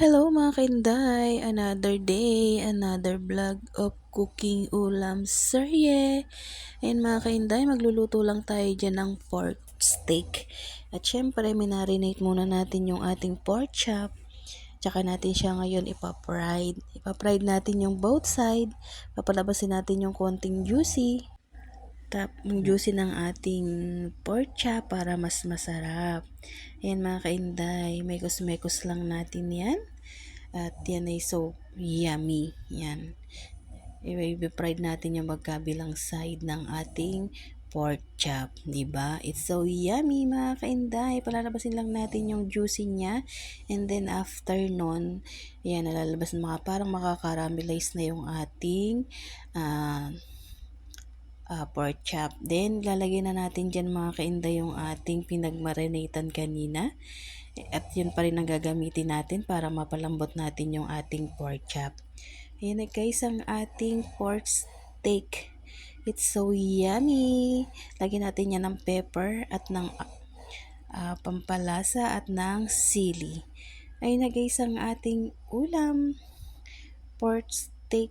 Hello mga kainday! Another day, another vlog of cooking ulam serye. And mga kainday, magluluto lang tayo dyan ng pork steak. At syempre, minarinate muna natin yung ating pork chop. Tsaka natin siya ngayon ipa-fried. Ipa-fried natin yung both side. Papalabasin natin yung konting juicy. Yung juicy ng ating pork chop para mas masarap. Ayan mga kainday, mekos-mekos lang natin yan. At yan ay so yummy. Yan. I-fried natin yung magkabilang side ng ating pork chop. Diba? It's so yummy mga kainday. Palalabasin lang natin yung juicy niya. And then after nun, yan, nalalabas na parang makakaramelize na yung ating pork chop. Then, lalagyan na natin dyan mga kainday yung ating pinagmarinatan kanina. At yun pa rin ang gagamitin natin para mapalambot natin yung ating pork chop. Ayan na guys ang ating pork steak. It's so yummy. Lagyan natin yan ng pepper at ng pampalasa at ng sili. Ayan na guys ang ating ulam. Pork steak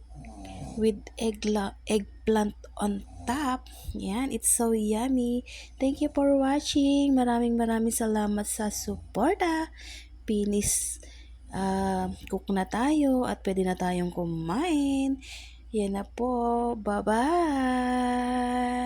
with eggplant on top. Yan, it's so yummy. Thank you for watching. Maraming salamat sa suporta. Finish cook na tayo at pwede na tayong kumain. Yan na po. Bye-bye!